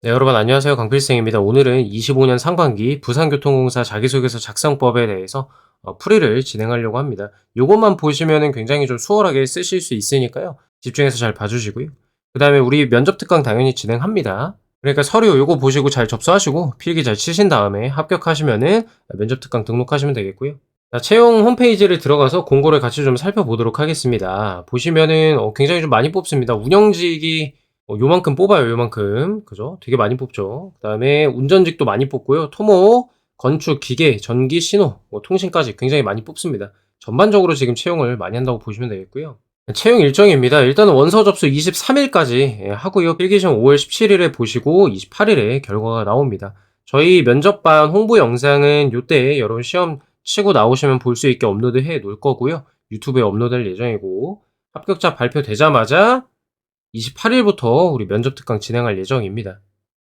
네, 여러분 안녕하세요. 강필생입니다. 오늘은 25년 상반기 부산교통공사 자기소개서 작성법에 대해서 풀이를 진행하려고 합니다. 요것만 보시면은 굉장히 좀 수월하게 쓰실 수 있으니까요. 집중해서 잘 봐주시고요. 그 다음에 우리 면접 특강 당연히 진행합니다. 그러니까 서류 요거 보시고 잘 접수하시고 필기 잘 치신 다음에 합격하시면은 면접 특강 등록하시면 되겠고요. 자, 채용 홈페이지를 들어가서 공고를 같이 좀 살펴보도록 하겠습니다. 보시면은 굉장히 좀 많이 뽑습니다. 운영직이 요만큼 뽑아요, 요만큼. 그죠? 되게 많이 뽑죠. 그 다음에 운전직도 많이 뽑고요. 토목, 건축, 기계, 전기, 신호, 통신까지 굉장히 많이 뽑습니다. 전반적으로 지금 채용을 많이 한다고 보시면 되겠고요. 채용 일정입니다. 일단은 원서 접수 23일까지 하고요. 필기시험 5월 17일에 보시고 28일에 결과가 나옵니다. 저희 면접반 홍보 영상은 요때 여러분 시험 치고 나오시면 볼 수 있게 업로드 해 놓을 거고요. 유튜브에 업로드할 예정이고 합격자 발표되자마자 28일부터 우리 면접 특강 진행할 예정입니다.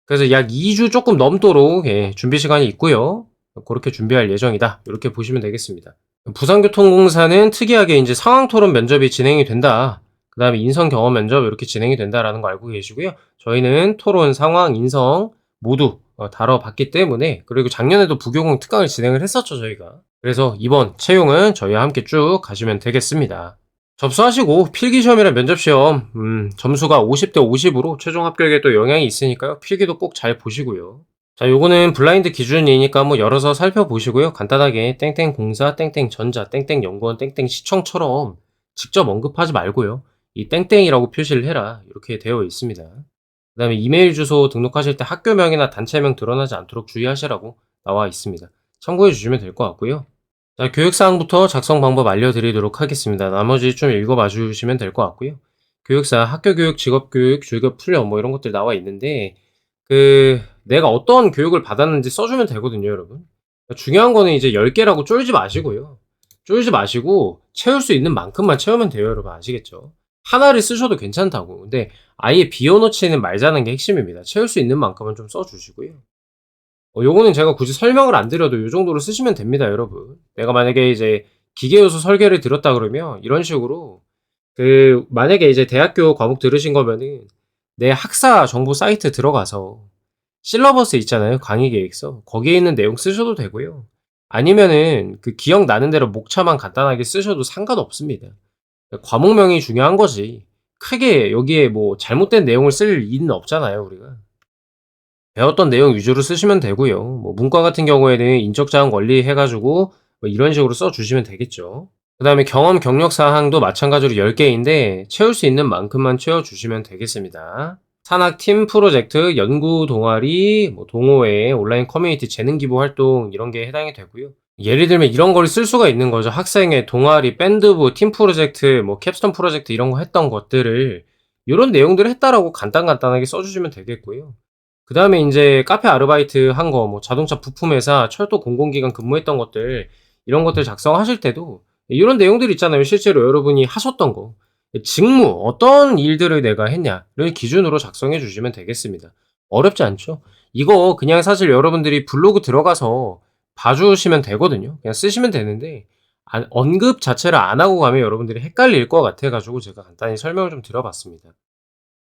그래서 약 2주 조금 넘도록 준비 시간이 있고요. 그렇게 준비할 예정이다. 이렇게 보시면 되겠습니다. 부산교통공사는 특이하게 이제 상황 토론 면접이 진행이 된다. 그 다음에 인성 경험 면접 이렇게 진행이 된다라는 거 알고 계시고요. 저희는 토론, 상황, 인성 모두 다뤄봤기 때문에, 그리고 작년에도 부교공 특강을 진행을 했었죠, 저희가. 그래서 이번 채용은 저희와 함께 쭉 가시면 되겠습니다. 접수하시고 필기시험이랑 면접시험 점수가 50대 50으로 최종 합격에 또 영향이 있으니까요. 필기도 꼭 잘 보시고요. 자, 요거는 블라인드 기준이니까 한번 열어서 살펴보시고요. 간단하게 땡땡 공사, 땡땡 전자, 땡땡 연구원, 땡땡 시청처럼 직접 언급하지 말고요. 이 땡땡이라고 표시를 해라. 이렇게 되어 있습니다. 그 다음에 이메일 주소 등록하실 때 학교명이나 단체명 드러나지 않도록 주의하시라고 나와 있습니다. 참고해 주시면 될 것 같고요. 자, 교육사항부터 작성 방법 알려드리도록 하겠습니다. 나머지 좀 읽어봐 주시면 될 것 같고요. 교육사, 학교교육, 직업교육, 주급 훈련 뭐 이런 것들 나와 있는데 내가 어떤 교육을 받았는지 써주면 되거든요, 여러분. 중요한 거는 이제 10개라고 쫄지 마시고요. 쫄지 마시고 채울 수 있는 만큼만 채우면 돼요, 여러분. 아시겠죠? 하나를 쓰셔도 괜찮다고. 근데 아예 비워놓지는 말자는 게 핵심입니다. 채울 수 있는 만큼은 좀 써주시고요. 요거는 제가 굳이 설명을 안 드려도 요 정도로 쓰시면 됩니다, 여러분. 내가 만약에 이제 기계요소 설계를 들었다 그러면 이런 식으로 만약에 이제 대학교 과목 들으신 거면은 내 학사 정보 사이트 들어가서 실러버스 있잖아요. 강의 계획서. 거기에 있는 내용 쓰셔도 되고요. 아니면은 기억나는 대로 목차만 간단하게 쓰셔도 상관없습니다. 과목명이 중요한 거지. 크게 여기에 뭐 잘못된 내용을 쓸 일은 없잖아요, 우리가. 배웠던 내용 위주로 쓰시면 되고요. 뭐 문과 같은 경우에는 인적 자원 권리 해가지고 뭐 이런 식으로 써주시면 되겠죠. 그 다음에 경험 경력 사항도 마찬가지로 10개인데 채울 수 있는 만큼만 채워주시면 되겠습니다. 산학 팀 프로젝트, 연구 동아리, 뭐 동호회, 온라인 커뮤니티 재능 기부 활동 이런 게 해당이 되고요. 예를 들면 이런 걸 쓸 수가 있는 거죠. 학생회, 동아리, 밴드부, 팀 프로젝트, 뭐 캡스톤 프로젝트 이런 거 했던 것들을 이런 내용들을 했다라고 간단하게 써주시면 되겠고요. 그 다음에 이제 카페 아르바이트 한 거, 뭐 자동차 부품회사, 철도 공공기관 근무했던 것들, 이런 것들 작성하실 때도 이런 내용들 있잖아요. 실제로 여러분이 하셨던 거. 직무, 어떤 일들을 내가 했냐를 기준으로 작성해 주시면 되겠습니다. 어렵지 않죠? 이거 그냥 사실 여러분들이 블로그 들어가서 봐주시면 되거든요. 그냥 쓰시면 되는데, 언급 자체를 안 하고 가면 여러분들이 헷갈릴 것 같아가지고 제가 간단히 설명을 좀 드려봤습니다.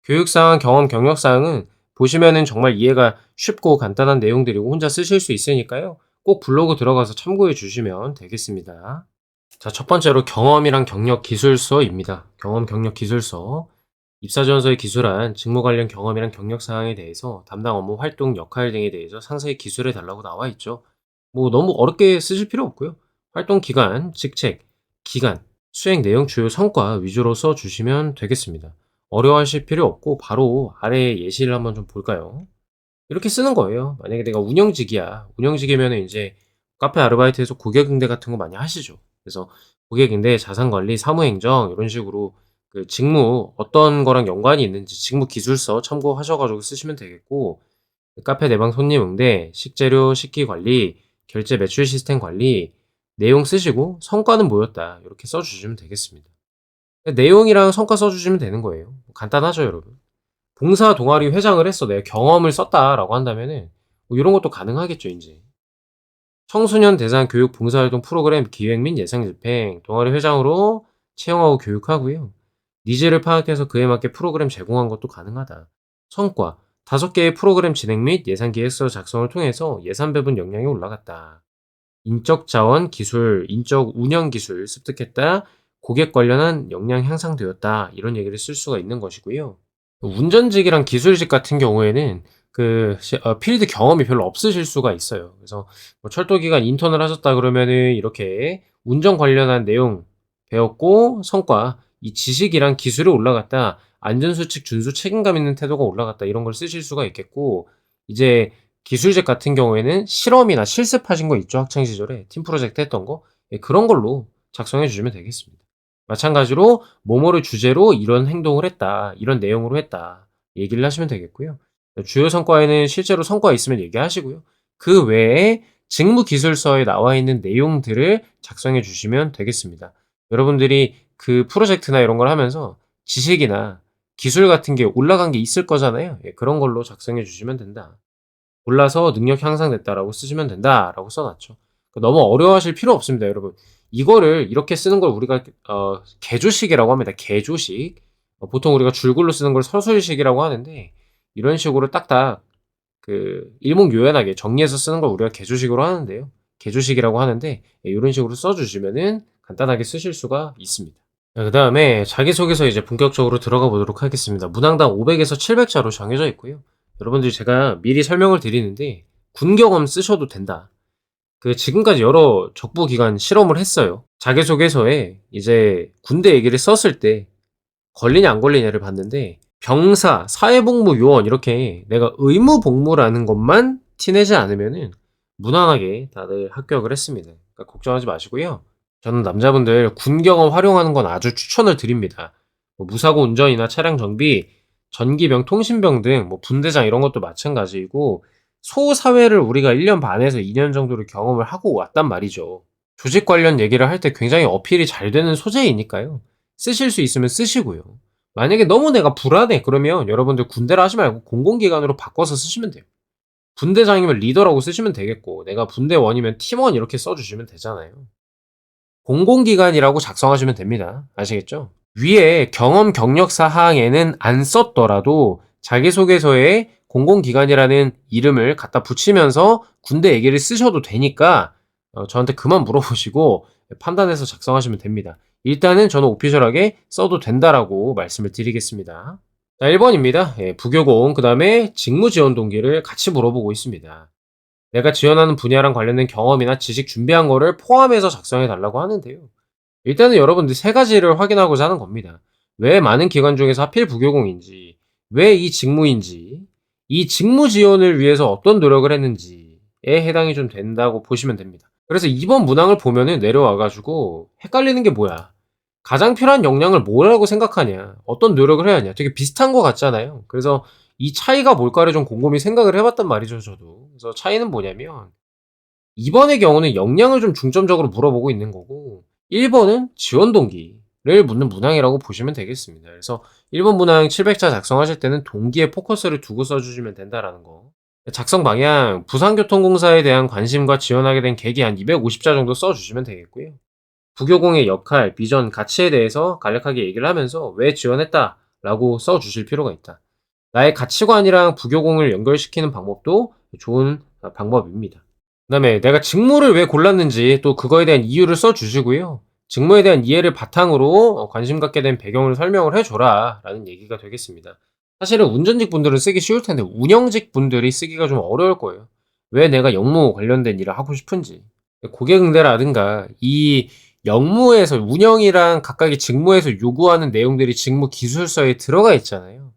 교육사항, 경험, 경력사항은 보시면은 정말 이해가 쉽고 간단한 내용들이고 혼자 쓰실 수 있으니까요. 꼭 블로그 들어가서 참고해 주시면 되겠습니다. 자, 첫 번째로 경험이랑 경력 기술서입니다. 경험, 경력 기술서. 입사지원서에 기술한 직무 관련 경험이랑 경력 사항에 대해서 담당 업무 활동 역할 등에 대해서 상세히 기술해 달라고 나와 있죠. 뭐 너무 어렵게 쓰실 필요 없고요. 활동 기간, 직책, 기간, 수행 내용, 주요 성과 위주로 써 주시면 되겠습니다. 어려워하실 필요 없고 바로 아래 예시를 한번 좀 볼까요? 이렇게 쓰는 거예요. 만약에 내가 운영직이야. 운영직이면은 이제 카페 아르바이트에서 고객 응대 같은 거 많이 하시죠. 그래서 고객 응대, 자산 관리, 사무행정 이런 식으로 직무 어떤 거랑 연관이 있는지 직무 기술서 참고하셔 가지고 쓰시면 되겠고, 카페 내방 손님 응대, 식재료 식기 관리, 결제 매출 시스템 관리 내용 쓰시고 성과는 뭐였다. 이렇게 써 주시면 되겠습니다. 내용이랑 성과 써 주시면 되는 거예요. 간단하죠, 여러분. 봉사 동아리 회장을 했어. 내가 경험을 썼다라고 한다면은 뭐 이런 것도 가능하겠죠, 인제. 청소년 대상 교육 봉사활동 프로그램 기획 및 예상 집행, 동아리 회장으로 채용하고 교육하고요. 니즈를 파악해서 그에 맞게 프로그램 제공한 것도 가능하다. 성과, 5개의 프로그램 진행 및 예산 기획서 작성을 통해서 예산 배분 역량이 올라갔다. 인적 자원 기술, 인적 운영 기술 습득했다. 고객 관련한 역량 향상되었다. 이런 얘기를 쓸 수가 있는 것이고요. 운전직이랑 기술직 같은 경우에는 필드 경험이 별로 없으실 수가 있어요. 그래서 뭐 철도 기간 인턴을 하셨다 그러면은 이렇게 운전 관련한 내용 배웠고 성과, 이 지식이랑 기술이 올라갔다. 안전수칙 준수 책임감 있는 태도가 올라갔다. 이런 걸 쓰실 수가 있겠고, 이제 기술직 같은 경우에는 실험이나 실습하신 거 있죠? 학창 시절에 팀 프로젝트 했던 거. 예, 그런 걸로 작성해 주시면 되겠습니다. 마찬가지로 뭐뭐를 주제로 이런 행동을 했다. 이런 내용으로 했다. 얘기를 하시면 되겠고요. 주요 성과에는 실제로 성과 있으면 얘기하시고요. 그 외에 직무기술서에 나와 있는 내용들을 작성해 주시면 되겠습니다. 여러분들이 그 프로젝트나 이런 걸 하면서 지식이나 기술 같은 게 올라간 게 있을 거잖아요. 예, 그런 걸로 작성해 주시면 된다. 골라서 능력 향상됐다라고 쓰시면 된다라고 써놨죠. 너무 어려워하실 필요 없습니다, 여러분. 이거를 이렇게 쓰는 걸 우리가 개조식이라고 합니다. 개조식. 보통 우리가 줄글로 쓰는 걸 서술식이라고 하는데 이런 식으로 딱딱 일목요연하게 정리해서 쓰는 걸 우리가 개조식으로 하는데요. 개조식이라고 하는데 이런 식으로 써주시면은 간단하게 쓰실 수가 있습니다. 그 다음에 자기소개서 이제 본격적으로 들어가 보도록 하겠습니다. 문항당 500에서 700자로 정해져 있고요. 여러분들이 제가 미리 설명을 드리는데 군 경험 쓰셔도 된다. 지금까지 여러 적부기관 실험을 했어요. 자기소개서에 이제 군대 얘기를 썼을 때 걸리냐 안 걸리냐를 봤는데 병사, 사회복무 요원 이렇게 내가 의무복무라는 것만 티내지 않으면은 무난하게 다들 합격을 했습니다. 그러니까 걱정하지 마시고요. 저는 남자분들 군 경험 활용하는 건 아주 추천을 드립니다. 뭐 무사고 운전이나 차량 정비, 전기병, 통신병 등 뭐 분대장 이런 것도 마찬가지이고 소사회를 우리가 1년 반에서 2년 정도를 경험을 하고 왔단 말이죠. 조직 관련 얘기를 할 때 굉장히 어필이 잘 되는 소재이니까요. 쓰실 수 있으면 쓰시고요. 만약에 너무 내가 불안해 그러면 여러분들 군대를 하지 말고 공공기관으로 바꿔서 쓰시면 돼요. 분대장이면 리더라고 쓰시면 되겠고 내가 분대원이면 팀원 이렇게 써주시면 되잖아요. 공공기관이라고 작성하시면 됩니다. 아시겠죠? 위에 경험 경력 사항에는 안 썼더라도 자기소개서에 공공기관이라는 이름을 갖다 붙이면서 군대 얘기를 쓰셔도 되니까 저한테 그만 물어보시고 판단해서 작성하시면 됩니다. 일단은 저는 오피셜하게 써도 된다라고 말씀을 드리겠습니다. 자, 1번입니다. 부교공, 그 다음에 직무지원 동기를 같이 물어보고 있습니다. 내가 지원하는 분야랑 관련된 경험이나 지식 준비한 거를 포함해서 작성해 달라고 하는데요. 일단은 여러분들 세 가지를 확인하고자 하는 겁니다. 왜 많은 기관 중에서 하필 부교공인지, 왜 이 직무인지, 이 직무 지원을 위해서 어떤 노력을 했는지에 해당이 좀 된다고 보시면 됩니다. 그래서 이번 문항을 보면은 내려와가지고 헷갈리는 게 뭐야? 가장 필요한 역량을 뭐라고 생각하냐? 어떤 노력을 해야 하냐? 되게 비슷한 것 같잖아요. 그래서 이 차이가 뭘까를 좀 곰곰이 생각을 해봤단 말이죠, 저도. 그래서 차이는 뭐냐면, 2번의 경우는 역량을 좀 중점적으로 물어보고 있는 거고, 1번은 지원 동기를 묻는 문항이라고 보시면 되겠습니다. 그래서 1번 문항 700자 작성하실 때는 동기에 포커스를 두고 써주시면 된다라는 거. 작성 방향, 부산교통공사에 대한 관심과 지원하게 된 계기 한 250자 정도 써주시면 되겠고요. 부교공의 역할, 비전, 가치에 대해서 간략하게 얘기를 하면서 왜 지원했다라고 써주실 필요가 있다. 나의 가치관이랑 부교공을 연결시키는 방법도 좋은 방법입니다. 그 다음에 내가 직무를 왜 골랐는지 또 그거에 대한 이유를 써주시고요. 직무에 대한 이해를 바탕으로 관심 갖게 된 배경을 설명을 해줘라 라는 얘기가 되겠습니다. 사실은 운전직 분들은 쓰기 쉬울 텐데 운영직 분들이 쓰기가 좀 어려울 거예요. 왜 내가 역무 관련된 일을 하고 싶은지. 고객응대라든가 이 역무에서 운영이랑 각각의 직무에서 요구하는 내용들이 직무 기술서에 들어가 있잖아요.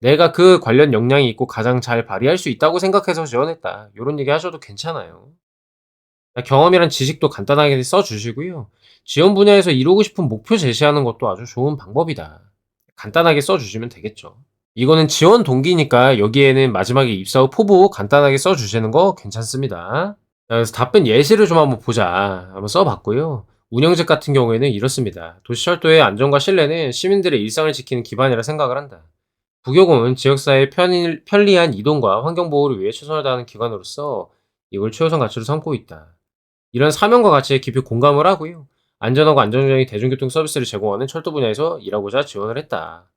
내가 그 관련 역량이 있고 가장 잘 발휘할 수 있다고 생각해서 지원했다. 이런 얘기 하셔도 괜찮아요. 경험이란 지식도 간단하게 써주시고요. 지원 분야에서 이루고 싶은 목표 제시하는 것도 아주 좋은 방법이다. 간단하게 써주시면 되겠죠. 이거는 지원 동기니까 여기에는 마지막에 입사 후 포부 간단하게 써주시는 거 괜찮습니다. 그래서 답변 예시를 좀 한번 보자. 한번 써봤고요. 운영직 같은 경우에는 이렇습니다. 도시철도의 안전과 신뢰는 시민들의 일상을 지키는 기반이라 생각을 한다. 부교공은 지역사회의 편리한 이동과 환경보호를 위해 최선을 다하는 기관으로서 이걸 최우선 가치로 삼고 있다. 이런 사명과 가치에 깊이 공감을 하고요. 안전하고 안정적인 대중교통 서비스를 제공하는 철도 분야에서 일하고자 지원을 했다.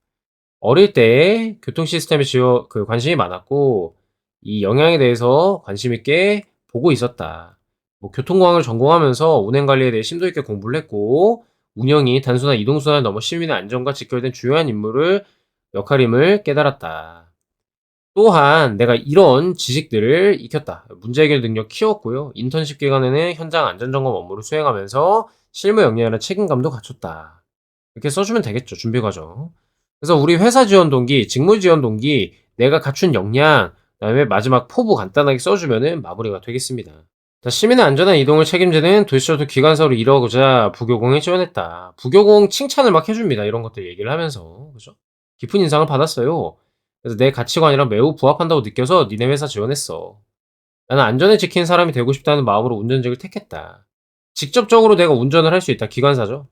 어릴 때 교통 시스템에 관심이 많았고 이 영향에 대해서 관심 있게 보고 있었다. 뭐 교통공학을 전공하면서 운행 관리에 대해 심도 있게 공부를 했고 운영이 단순한 이동수단을 넘어 시민의 안전과 직결된 중요한 임무를 역할임을 깨달았다. 또한 내가 이런 지식들을 익혔다. 문제 해결 능력 키웠고요. 인턴십 기간에는 현장 안전점검 업무를 수행하면서 실무 역량이나 책임감도 갖췄다. 이렇게 써주면 되겠죠. 준비 과정. 그래서 우리 회사 지원 동기, 직무 지원 동기, 내가 갖춘 역량, 그다음에 마지막 포부 간단하게 써주면은 마무리가 되겠습니다. 자, 시민의 안전한 이동을 책임지는 도시철도 기관사로 이뤄가고자 부교공에 지원했다. 부교공 칭찬을 막 해줍니다. 이런 것들 얘기를 하면서. 그죠? 깊은 인상을 받았어요. 그래서 내 가치관이랑 매우 부합한다고 느껴서 니네 회사 지원했어. 나는 안전을 지키는 사람이 되고 싶다는 마음으로 운전직을 택했다. 직접적으로 내가 운전을 할 수 있다. 기관사죠.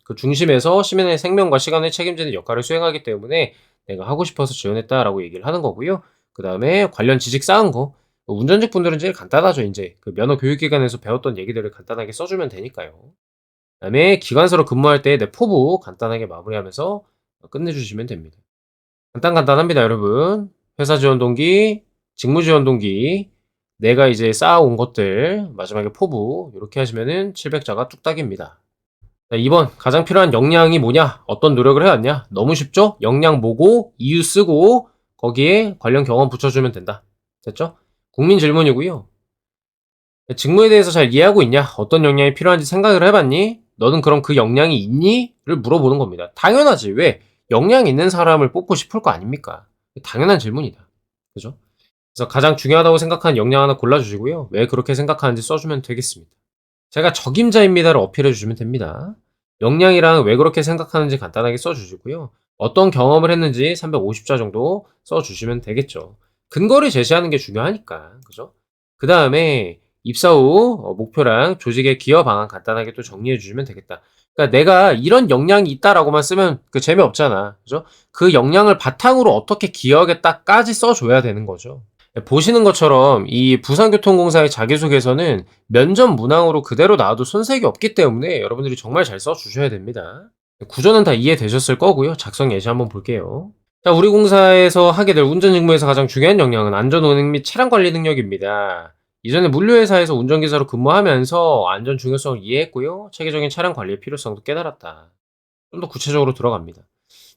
그 중심에서 시민의 생명과 시간을 책임지는 역할을 수행하기 때문에 내가 하고 싶어서 지원했다라고 얘기를 하는 거고요. 그 다음에 관련 지식 쌓은 거. 운전직 분들은 제일 간단하죠. 이제 그 면허 교육기관에서 배웠던 얘기들을 간단하게 써주면 되니까요. 그 다음에 기관사로 근무할 때 내 포부 간단하게 마무리하면서 끝내주시면 됩니다. 간단합니다, 여러분. 회사 지원 동기, 직무 지원 동기, 내가 이제 쌓아온 것들, 마지막에 포부, 이렇게 하시면은 700자가 뚝딱입니다. 자, 2번, 가장 필요한 역량이 뭐냐? 어떤 노력을 해왔냐? 너무 쉽죠? 역량 보고, 이유 쓰고, 거기에 관련 경험 붙여주면 된다. 됐죠? 국민 질문이고요. 직무에 대해서 잘 이해하고 있냐? 어떤 역량이 필요한지 생각을 해봤니? 너는 그럼 그 역량이 있니? 를 물어보는 겁니다. 당연하지. 왜? 역량 있는 사람을 뽑고 싶을 거 아닙니까? 당연한 질문이다. 그죠? 그래서 가장 중요하다고 생각하는 역량 하나 골라주시고요. 왜 그렇게 생각하는지 써주면 되겠습니다. 제가 적임자입니다를 어필해 주시면 됩니다. 역량이랑 왜 그렇게 생각하는지 간단하게 써주시고요. 어떤 경험을 했는지 350자 정도 써주시면 되겠죠. 근거를 제시하는 게 중요하니까. 그죠? 그 다음에 입사 후 목표랑 조직의 기여 방안 간단하게 또 정리해 주시면 되겠다. 그러니까 내가 이런 역량이 있다라고만 쓰면 그 재미없잖아. 그죠? 그 역량을 바탕으로 어떻게 기여하겠다까지 써줘야 되는 거죠. 보시는 것처럼 이 부산교통공사의 자기소개서는 면접 문항으로 그대로 나와도 손색이 없기 때문에 여러분들이 정말 잘 써주셔야 됩니다. 구조는 다 이해되셨을 거고요. 작성 예시 한번 볼게요. 자, 우리 공사에서 하게 될 운전 직무에서 가장 중요한 역량은 안전 운행 및 차량 관리 능력입니다. 이전에 물류회사에서 운전기사로 근무하면서 안전 중요성을 이해했고요. 체계적인 차량 관리의 필요성도 깨달았다. 좀 더 구체적으로 들어갑니다.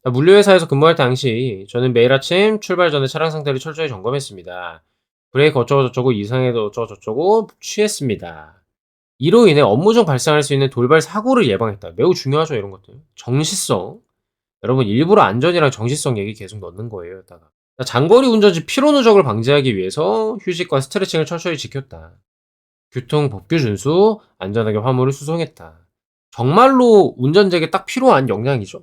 물류회사에서 근무할 당시 저는 매일 아침 출발 전에 차량 상태를 철저히 점검했습니다. 브레이크 어쩌고저쩌고 이상해도 어쩌고저쩌고 취했습니다. 이로 인해 업무 중 발생할 수 있는 돌발 사고를 예방했다. 매우 중요하죠, 이런 것들. 정시성. 여러분 일부러 안전이랑 정시성 얘기 계속 넣는 거예요, 여기다가. 장거리 운전 시 피로 누적을 방지하기 위해서 휴식과 스트레칭을 철저히 지켰다. 교통 법규 준수, 안전하게 화물을 수송했다. 정말로 운전자에게 딱 필요한 역량이죠.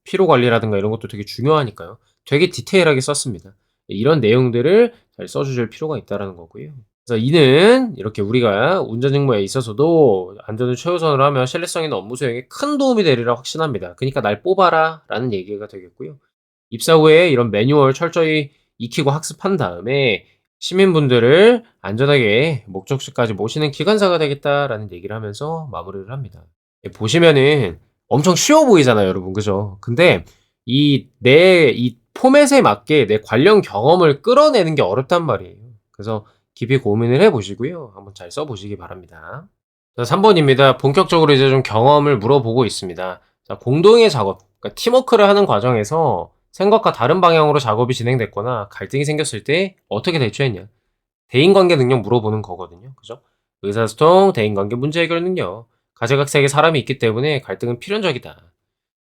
피로 관리라든가 이런 것도 되게 중요하니까요. 되게 디테일하게 썼습니다. 이런 내용들을 잘 써주실 필요가 있다라는 거고요. 그래서 이는 이렇게 우리가 운전 직무에 있어서도 안전을 최우선으로 하면 신뢰성 있는 업무 수행에 큰 도움이 되리라 확신합니다. 그러니까 날 뽑아라 라는 얘기가 되겠고요. 입사 후에 이런 매뉴얼 철저히 익히고 학습한 다음에 시민분들을 안전하게 목적지까지 모시는 기관사가 되겠다라는 얘기를 하면서 마무리를 합니다. 보시면은 엄청 쉬워 보이잖아요, 여러분. 그죠? 근데 이 포맷에 맞게 내 관련 경험을 끌어내는 게 어렵단 말이에요. 그래서 깊이 고민을 해 보시고요. 한번 잘 써 보시기 바랍니다. 자, 3번입니다. 본격적으로 이제 좀 경험을 물어보고 있습니다. 자, 공동의 작업, 그러니까 팀워크를 하는 과정에서 생각과 다른 방향으로 작업이 진행됐거나 갈등이 생겼을 때 어떻게 대처했냐? 대인관계 능력 물어보는 거거든요. 그죠? 의사소통, 대인관계 문제 해결 능력. 가지각색의 사람이 있기 때문에 갈등은 필연적이다.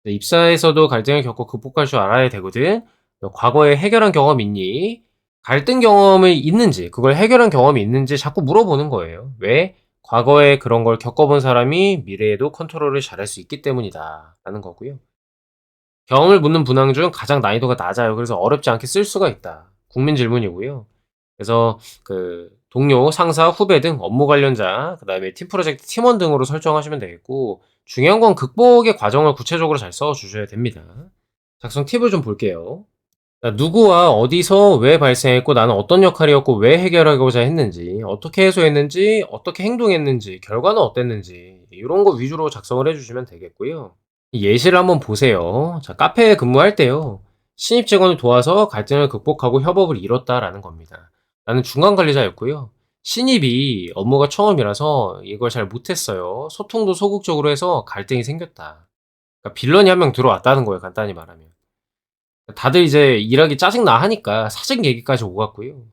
입사에서도 갈등을 겪고 극복할 줄 알아야 되거든. 너 과거에 해결한 경험 있니? 갈등 경험이 있는지, 그걸 해결한 경험이 있는지 자꾸 물어보는 거예요. 왜? 과거에 그런 걸 겪어본 사람이 미래에도 컨트롤을 잘할 수 있기 때문이다. 라는 거고요. 경험을 묻는 문항 중 가장 난이도가 낮아요. 그래서 어렵지 않게 쓸 수가 있다. 국민 질문이고요. 그래서 그 동료, 상사, 후배 등 업무 관련자, 그다음에 팀 프로젝트 팀원 등으로 설정하시면 되겠고 중요한 건 극복의 과정을 구체적으로 잘 써 주셔야 됩니다. 작성 팁을 좀 볼게요. 누구와 어디서 왜 발생했고 나는 어떤 역할이었고 왜 해결하고자 했는지, 어떻게 해소했는지, 어떻게 행동했는지, 결과는 어땠는지 이런 거 위주로 작성을 해 주시면 되겠고요. 예시를 한번 보세요. 자, 카페에 근무할 때요. 신입 직원을 도와서 갈등을 극복하고 협업을 이뤘다라는 겁니다. 나는 중간 관리자였고요. 신입이 업무가 처음이라서 이걸 잘 못했어요. 소통도 소극적으로 해서 갈등이 생겼다. 그러니까 빌런이 한 명 들어왔다는 거예요, 간단히 말하면. 다들 이제 일하기 짜증나 하니까 사직 얘기까지 오갔고요.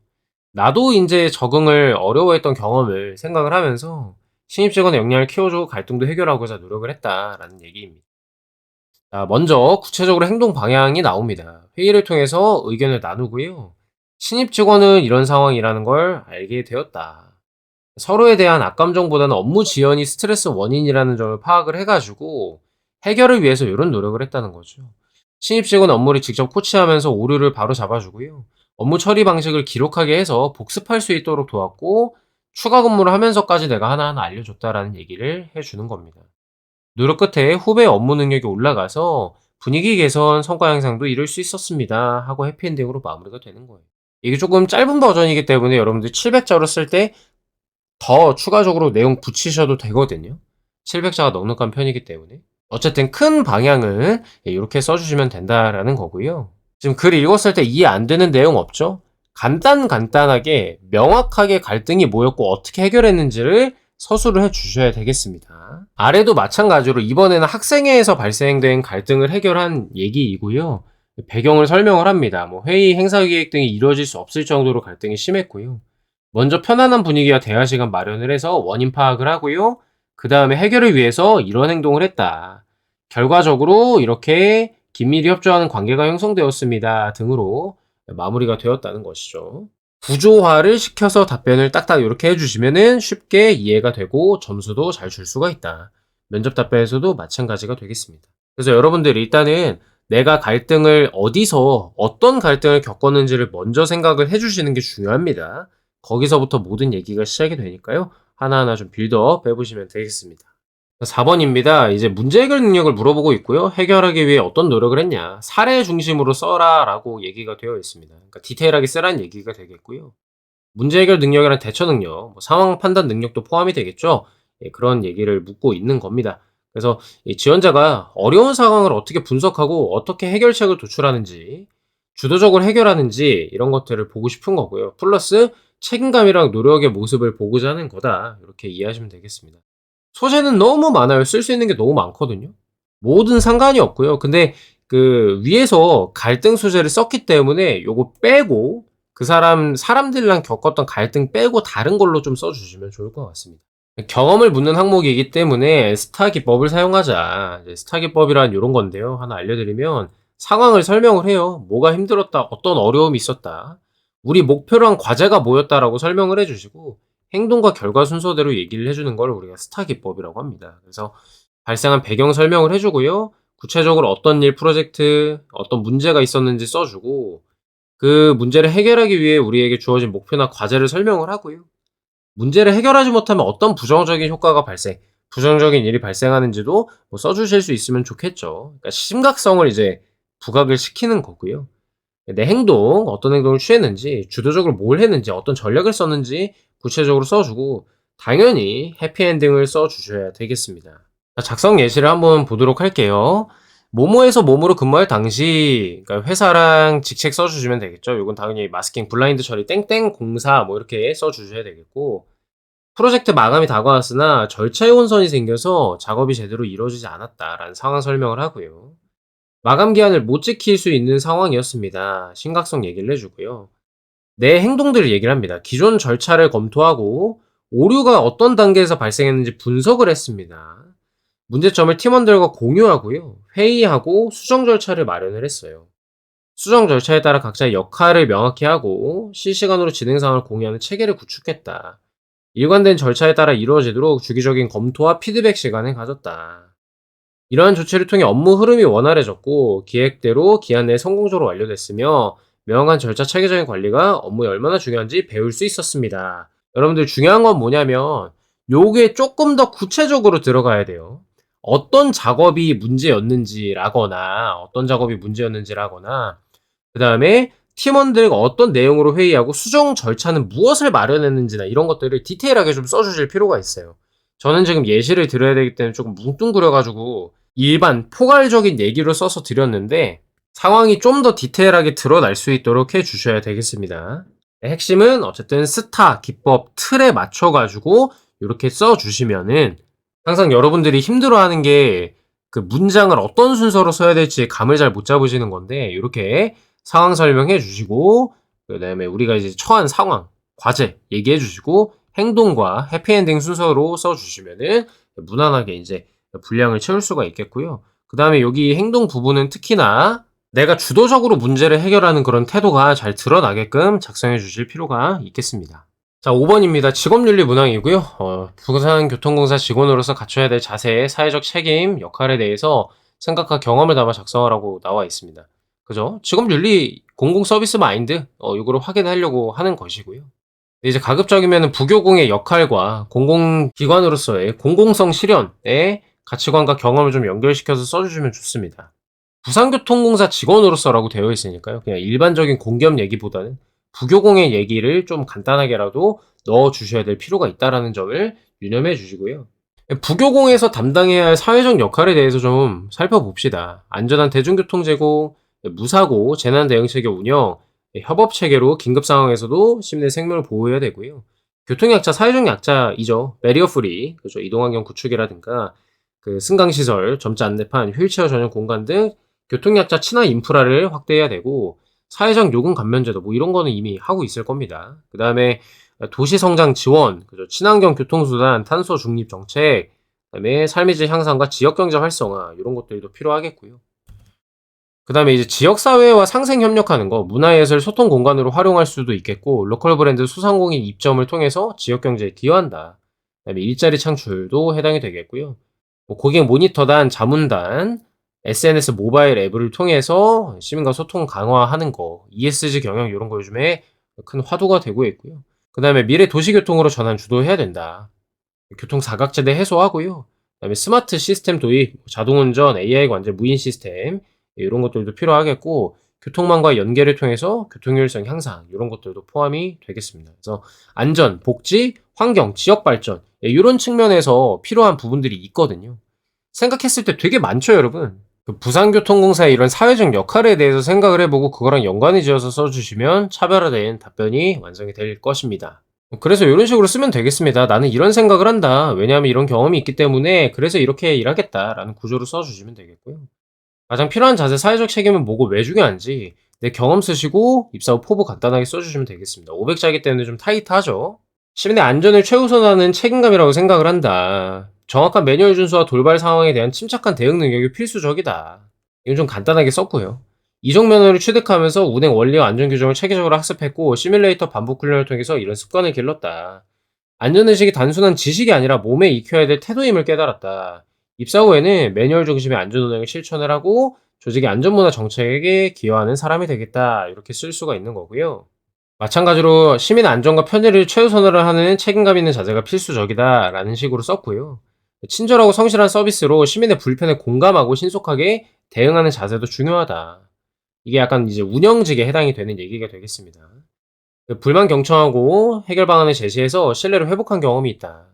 나도 인제 적응을 어려워했던 경험을 생각을 하면서 신입 직원의 역량을 키워주고 갈등도 해결하고자 노력을 했다라는 얘기입니다. 자, 먼저 구체적으로 행동 방향이 나옵니다. 회의를 통해서 의견을 나누고요. 신입 직원은 이런 상황이라는 걸 알게 되었다. 서로에 대한 악감정보다는 업무 지연이 스트레스 원인이라는 점을 파악을 해가지고 해결을 위해서 이런 노력을 했다는 거죠. 신입 직원 업무를 직접 코치하면서 오류를 바로 잡아주고요. 업무 처리 방식을 기록하게 해서 복습할 수 있도록 도왔고, 추가 근무를 하면서까지 내가 하나하나 알려줬다라는 얘기를 해주는 겁니다. 노력 끝에 후배 업무 능력이 올라가서 분위기 개선, 성과 향상도 이룰 수 있었습니다. 하고 해피엔딩으로 마무리가 되는 거예요. 이게 조금 짧은 버전이기 때문에 여러분들 700자로 쓸 때 더 추가적으로 내용 붙이셔도 되거든요. 700자가 넉넉한 편이기 때문에. 어쨌든 큰 방향은 이렇게 써주시면 된다라는 거고요. 지금 글 읽었을 때 이해 안 되는 내용 없죠? 간단하게 명확하게 갈등이 뭐였고 어떻게 해결했는지를 서술을 해 주셔야 되겠습니다. 아래도 마찬가지로 이번에는 학생회에서 발생된 갈등을 해결한 얘기이고요. 배경을 설명을 합니다. 회의, 행사 기획 등이 이루어질 수 없을 정도로 갈등이 심했고요. 먼저 편안한 분위기와 대화 시간 마련을 해서 원인 파악을 하고요. 그 다음에 해결을 위해서 이런 행동을 했다. 결과적으로 이렇게 긴밀히 협조하는 관계가 형성되었습니다. 등으로 마무리가 되었다는 것이죠. 구조화를 시켜서 답변을 딱딱 이렇게 해주시면은 쉽게 이해가 되고 점수도 잘 줄 수가 있다. 면접 답변에서도 마찬가지가 되겠습니다. 그래서 여러분들이 일단은 내가 갈등을 어디서 어떤 갈등을 겪었는지를 먼저 생각을 해주시는 게 중요합니다. 거기서부터 모든 얘기가 시작이 되니까요. 하나하나 좀 빌드업 해보시면 되겠습니다. 4번입니다. 이제 문제 해결 능력을 물어보고 있고요. 해결하기 위해 어떤 노력을 했냐. 사례 중심으로 써라 라고 얘기가 되어 있습니다. 그러니까 디테일하게 쓰라는 얘기가 되겠고요. 문제 해결 능력이란 대처 능력, 상황 판단 능력도 포함이 되겠죠. 예, 그런 얘기를 묻고 있는 겁니다. 그래서 이 지원자가 어려운 상황을 어떻게 분석하고 어떻게 해결책을 도출하는지, 주도적으로 해결하는지 이런 것들을 보고 싶은 거고요. 플러스 책임감이랑 노력의 모습을 보고자 하는 거다. 이렇게 이해하시면 되겠습니다. 소재는 너무 많아요. 쓸 수 있는 게 너무 많거든요. 뭐든 상관이 없고요. 근데 그 위에서 갈등 소재를 썼기 때문에 요거 빼고 그 사람들이랑 겪었던 갈등 빼고 다른 걸로 좀 써주시면 좋을 것 같습니다. 경험을 묻는 항목이기 때문에 스타 기법을 사용하자. 스타 기법이란 요런 건데요. 하나 알려드리면 상황을 설명을 해요. 뭐가 힘들었다, 어떤 어려움이 있었다, 우리 목표랑 과제가 뭐였다라고 설명을 해주시고 행동과 결과 순서대로 얘기를 해주는 걸 우리가 스타 기법이라고 합니다. 그래서 발생한 배경 설명을 해주고요. 구체적으로 어떤 일, 프로젝트, 어떤 문제가 있었는지 써주고 그 문제를 해결하기 위해 우리에게 주어진 목표나 과제를 설명을 하고요. 문제를 해결하지 못하면 어떤 부정적인 효과가 부정적인 일이 발생하는지도 써주실 수 있으면 좋겠죠. 그러니까 심각성을 이제 부각을 시키는 거고요. 내 행동, 어떤 행동을 취했는지, 주도적으로 뭘 했는지, 어떤 전략을 썼는지 구체적으로 써주고 당연히 해피엔딩을 써주셔야 되겠습니다. 작성 예시를 한번 보도록 할게요. 모모에서 모모로 근무할 당시, 그러니까 회사랑 직책 써주시면 되겠죠. 이건 당연히 마스킹, 블라인드 처리, 땡땡 공사 이렇게 써주셔야 되겠고, 프로젝트 마감이 다가왔으나 절차의 혼선이 생겨서 작업이 제대로 이루어지지 않았다라는 상황 설명을 하고요. 마감 기한을 못 지킬 수 있는 상황이었습니다. 심각성 얘기를 해주고요. 내 행동들을 얘기를 합니다. 기존 절차를 검토하고 오류가 어떤 단계에서 발생했는지 분석을 했습니다. 문제점을 팀원들과 공유하고요. 회의하고 수정 절차를 마련을 했어요. 수정 절차에 따라 각자의 역할을 명확히 하고 실시간으로 진행 상황을 공유하는 체계를 구축했다. 일관된 절차에 따라 이루어지도록 주기적인 검토와 피드백 시간을 가졌다. 이러한 조치를 통해 업무 흐름이 원활해졌고 기획대로 기한 내에 성공적으로 완료됐으며 명확한 절차 체계적인 관리가 업무에 얼마나 중요한지 배울 수 있었습니다. 여러분들 중요한 건 뭐냐면 요게 조금 더 구체적으로 들어가야 돼요. 어떤 작업이 문제였는지라거나 그 다음에 팀원들과 어떤 내용으로 회의하고 수정 절차는 무엇을 마련했는지나 이런 것들을 디테일하게 좀 써주실 필요가 있어요. 저는 지금 예시를 드려야 되기 때문에 조금 뭉뚱그려가지고 일반 포괄적인 얘기로 써서 드렸는데 상황이 좀 더 디테일하게 드러날 수 있도록 해 주셔야 되겠습니다. 네, 핵심은 어쨌든 스타, 기법, 틀에 맞춰가지고 이렇게 써 주시면은 항상 여러분들이 힘들어하는 게 그 문장을 어떤 순서로 써야 될지 감을 잘 못 잡으시는 건데 이렇게 상황 설명해 주시고 그다음에 우리가 이제 처한 상황, 과제 얘기해 주시고 행동과 해피엔딩 순서로 써 주시면은 무난하게 이제 분량을 채울 수가 있겠고요. 그다음에 여기 행동 부분은 특히나 내가 주도적으로 문제를 해결하는 그런 태도가 잘 드러나게끔 작성해 주실 필요가 있겠습니다. 자, 5번입니다. 직업윤리 문항이고요. 부산교통공사 직원으로서 갖춰야 될 자세, 사회적 책임, 역할에 대해서 생각과 경험을 담아 작성하라고 나와 있습니다. 그죠? 직업윤리, 공공서비스 마인드, 요거를 확인하려고 하는 것이고요. 이제 가급적이면 부교공의 역할과 공공기관으로서의 공공성 실현의 가치관과 경험을 좀 연결시켜서 써주시면 좋습니다. 부산교통공사 직원으로서라고 되어 있으니까요. 그냥 일반적인 공기업 얘기보다는 부교공의 얘기를 좀 간단하게라도 넣어 주셔야 될 필요가 있다라는 점을 유념해 주시고요. 부교공에서 담당해야 할 사회적 역할에 대해서 좀 살펴봅시다. 안전한 대중교통 제공, 무사고, 재난대응체계 운영, 협업 체계로 긴급 상황에서도 시민의 생명을 보호해야 되고요. 교통약자, 사회적 약자이죠. 베리어 프리, 그죠. 이동환경 구축이라든가 그 승강시설, 점자 안내판, 휠체어 전용 공간 등 교통약자 친화 인프라를 확대해야 되고 사회적 요금 감면제도 뭐 이런 거는 이미 하고 있을 겁니다. 그 다음에 도시 성장 지원, 그죠? 친환경 교통수단, 탄소 중립 정책, 그다음에 삶의 질 향상과 지역 경제 활성화 이런 것들도 필요하겠고요. 그 다음에 이제 지역사회와 상생 협력하는 거, 문화예술 소통 공간으로 활용할 수도 있겠고, 로컬 브랜드 소상공인 입점을 통해서 지역 경제에 기여한다. 그 다음에 일자리 창출도 해당이 되겠고요. 뭐 고객 모니터단, 자문단, SNS 모바일 앱을 통해서 시민과 소통 강화하는 거, ESG 경영 이런 거 요즘에 큰 화두가 되고 있고요. 그 다음에 미래 도시교통으로 전환 주도해야 된다. 교통 사각지대 해소하고요. 그다음에 스마트 시스템 도입, 자동운전, AI 관제, 무인 시스템 이런 것들도 필요하겠고 교통망과 연계를 통해서 교통효율성 향상 이런 것들도 포함이 되겠습니다. 그래서 안전, 복지, 환경, 지역 발전 이런 측면에서 필요한 부분들이 있거든요. 생각했을 때 되게 많죠, 여러분. 그 부산교통공사의 이런 사회적 역할에 대해서 생각을 해보고 그거랑 연관을 지어서 써주시면 차별화된 답변이 완성이 될 것입니다. 그래서 이런 식으로 쓰면 되겠습니다. 나는 이런 생각을 한다. 왜냐하면 이런 경험이 있기 때문에 그래서 이렇게 일하겠다라는 구조로 써주시면 되겠고요. 가장 필요한 자세, 사회적 책임은 뭐고 왜 중요한지 내 경험 쓰시고 입사 후 포부 간단하게 써주시면 되겠습니다. 500자이기 때문에 좀 타이트하죠. 시민의 안전을 최우선하는 책임감이라고 생각을 한다. 정확한 매뉴얼 준수와 돌발 상황에 대한 침착한 대응 능력이 필수적이다. 이건 좀 간단하게 썼고요. 이종 면허를 취득하면서 운행 원리와 안전 규정을 체계적으로 학습했고 시뮬레이터 반복 훈련을 통해서 이런 습관을 길렀다. 안전의식이 단순한 지식이 아니라 몸에 익혀야 될 태도임을 깨달았다. 입사 후에는 매뉴얼 중심의 안전운행을 실천을 하고 조직의 안전문화 정책에 기여하는 사람이 되겠다. 이렇게 쓸 수가 있는 거고요. 마찬가지로 시민 안전과 편의를 최우선으로 하는 책임감 있는 자세가 필수적이다 라는 식으로 썼고요. 친절하고 성실한 서비스로 시민의 불편에 공감하고 신속하게 대응하는 자세도 중요하다. 이게 약간 이제 운영직에 해당이 되는 얘기가 되겠습니다. 불만 경청하고 해결 방안을 제시해서 신뢰를 회복한 경험이 있다.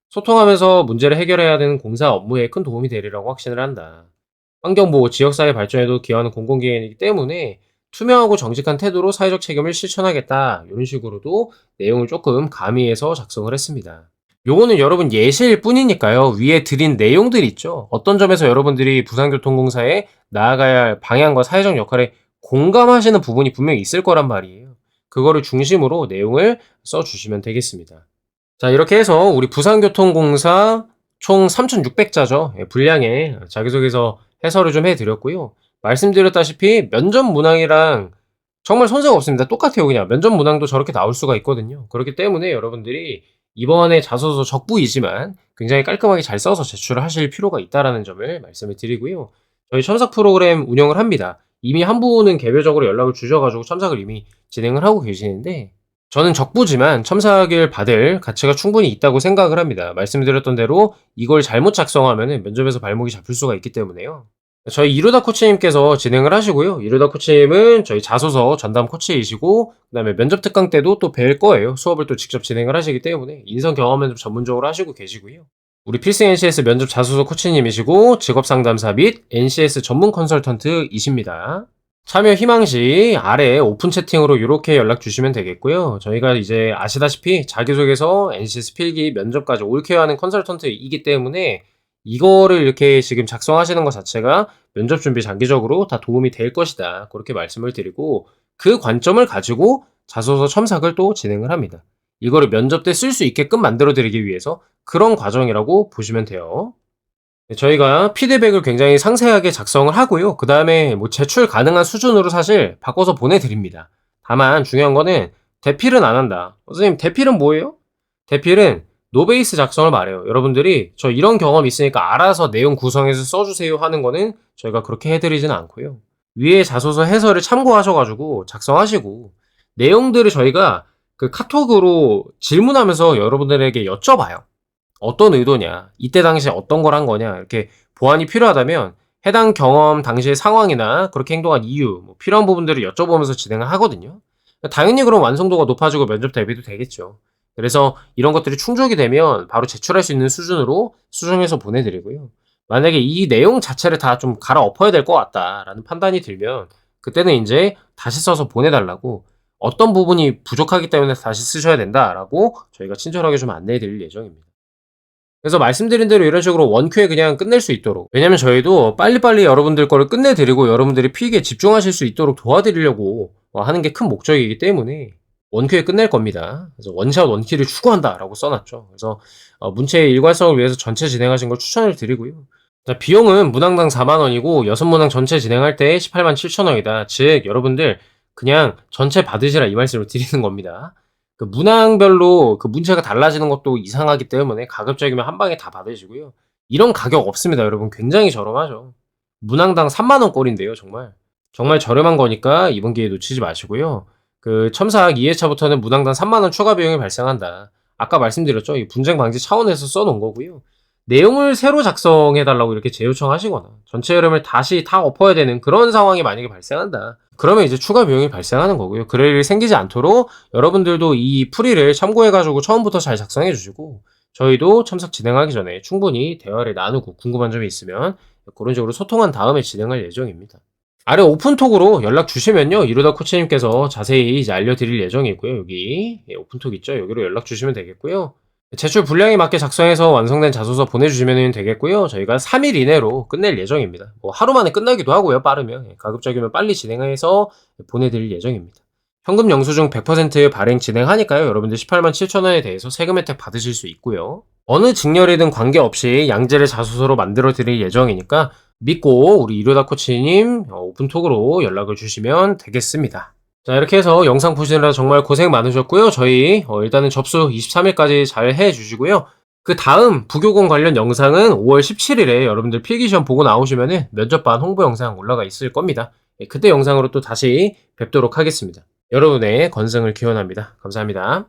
소통하면서 문제를 해결해야 되는 공사 업무에 큰 도움이 되리라고 확신을 한다. 환경보호, 지역사회 발전에도 기여하는 공공기관이기 때문에 투명하고 정직한 태도로 사회적 책임을 실천하겠다. 이런 식으로도 내용을 조금 가미해서 작성을 했습니다. 요거는 여러분 예시일 뿐이니까요. 위에 드린 내용들 있죠. 어떤 점에서 여러분들이 부산교통공사에 나아가야 할 방향과 사회적 역할에 공감하시는 부분이 분명히 있을 거란 말이에요. 그거를 중심으로 내용을 써주시면 되겠습니다. 자, 이렇게 해서 우리 부산교통공사 총 3,600자죠. 분량의 자기소개서 해설을 좀 해드렸고요. 말씀드렸다시피 면접 문항이랑 정말 손색 없습니다. 똑같아요. 그냥 면접 문항도 저렇게 나올 수가 있거든요. 그렇기 때문에 여러분들이 이번에 자소서 적부이지만 굉장히 깔끔하게 잘 써서 제출을 하실 필요가 있다는 점을 말씀을 드리고요. 저희 첨삭 프로그램 운영을 합니다. 이미 한 분은 개별적으로 연락을 주셔가지고 첨삭을 이미 진행을 하고 계시는데 저는 적부지만 첨삭을 받을 가치가 충분히 있다고 생각을 합니다. 말씀드렸던 대로 이걸 잘못 작성하면 면접에서 발목이 잡힐 수가 있기 때문에요. 저희 이루다 코치님께서 진행을 하시고요. 이루다 코치님은 저희 자소서 전담 코치이시고 그다음에 면접 특강 때도 또 뵐 거예요. 수업을 또 직접 진행을 하시기 때문에 인성 경험을 전문적으로 하시고 계시고요. 우리 필승 NCS 면접 자소서 코치님이시고 직업상담사 및 NCS 전문 컨설턴트이십니다. 참여 희망시 아래 오픈 채팅으로 이렇게 연락 주시면 되겠고요. 저희가 이제 아시다시피 자기소개서, NCS 필기, 면접까지 올케어 하는 컨설턴트이기 때문에 이거를 이렇게 지금 작성하시는 것 자체가 면접 준비 장기적으로 다 도움이 될 것이다. 그렇게 말씀을 드리고 그 관점을 가지고 자소서 첨삭을 또 진행을 합니다. 이거를 면접 때 쓸 수 있게끔 만들어 드리기 위해서 그런 과정이라고 보시면 돼요. 저희가 피드백을 굉장히 상세하게 작성을 하고요. 그 다음에 뭐 제출 가능한 수준으로 사실 바꿔서 보내드립니다. 다만 중요한 거는 대필은 안 한다. 선생님, 대필은 뭐예요? 대필은 노베이스 작성을 말해요. 여러분들이 저 이런 경험 있으니까 알아서 내용 구성해서 써주세요 하는 거는 저희가 그렇게 해드리지는 않고요. 위에 자소서 해설을 참고하셔가지고 작성하시고 내용들을 저희가 그 카톡으로 질문하면서 여러분들에게 여쭤봐요. 어떤 의도냐, 이때 당시에 어떤 걸 한 거냐, 이렇게 보완이 필요하다면 해당 경험 당시의 상황이나 그렇게 행동한 이유, 뭐 필요한 부분들을 여쭤보면서 진행을 하거든요. 당연히 그럼 완성도가 높아지고 면접 대비도 되겠죠. 그래서 이런 것들이 충족이 되면 바로 제출할 수 있는 수준으로 수정해서 보내드리고요. 만약에 이 내용 자체를 다 좀 갈아엎어야 될 것 같다라는 판단이 들면 그때는 이제 다시 써서 보내달라고, 어떤 부분이 부족하기 때문에 다시 쓰셔야 된다라고 저희가 친절하게 좀 안내해 드릴 예정입니다. 그래서 말씀드린 대로 이런 식으로 원큐에 그냥 끝낼 수 있도록, 왜냐면 저희도 빨리빨리 여러분들 거를 끝내드리고 여러분들이 필기에 집중하실 수 있도록 도와드리려고 하는 게 큰 목적이기 때문에 원큐에 끝낼 겁니다. 그래서 원샷 원킬을 추구한다 라고 써놨죠. 그래서 문체의 일관성을 위해서 전체 진행하신 걸 추천을 드리고요. 자, 비용은 문항당 4만원이고 6문항 전체 진행할 때 18만 7천원이다. 즉 여러분들 그냥 전체 받으시라 이 말씀을 드리는 겁니다. 그 문항별로 그 문체가 달라지는 것도 이상하기 때문에 가급적이면 한 방에 다 받으시고요. 이런 가격 없습니다, 여러분. 굉장히 저렴하죠. 문항당 3만원 꼴인데요, 정말. 정말 저렴한 거니까 이번 기회 놓치지 마시고요. 그 첨삭 2회차부터는 문항당 3만원 추가 비용이 발생한다. 아까 말씀드렸죠. 이 분쟁 방지 차원에서 써놓은 거고요. 내용을 새로 작성해달라고 이렇게 재요청하시거나 전체 흐름을 다시 다 엎어야 되는 그런 상황이 만약에 발생한다. 그러면 이제 추가 비용이 발생하는 거고요. 그럴 일이 생기지 않도록 여러분들도 이 풀이를 참고해가지고 처음부터 잘 작성해 주시고, 저희도 첨삭 진행하기 전에 충분히 대화를 나누고 궁금한 점이 있으면 그런 식으로 소통한 다음에 진행할 예정입니다. 아래 오픈톡으로 연락 주시면요, 이루다 코치님께서 자세히 이제 알려드릴 예정이고요. 여기 오픈톡 있죠? 여기로 연락 주시면 되겠고요. 제출 분량에 맞게 작성해서 완성된 자소서 보내주시면 되겠고요. 저희가 3일 이내로 끝낼 예정입니다. 뭐 하루 만에 끝나기도 하고요, 빠르면. 가급적이면 빨리 진행해서 보내드릴 예정입니다. 현금 영수증 100% 발행 진행하니까요. 여러분들 18만 7천원에 대해서 세금 혜택 받으실 수 있고요. 어느 직렬이든 관계없이 양질의 자소서로 만들어 드릴 예정이니까 믿고 우리 이루다 코치님 오픈톡으로 연락을 주시면 되겠습니다. 자, 이렇게 해서 영상 보시느라 정말 고생 많으셨고요. 저희 일단은 접수 23일까지 잘 해주시고요. 그 다음 부교공 관련 영상은 5월 17일에 여러분들 필기시험 보고 나오시면은 면접반 홍보 영상 올라가 있을 겁니다. 그때 영상으로 또 다시 뵙도록 하겠습니다. 여러분의 건승을 기원합니다. 감사합니다.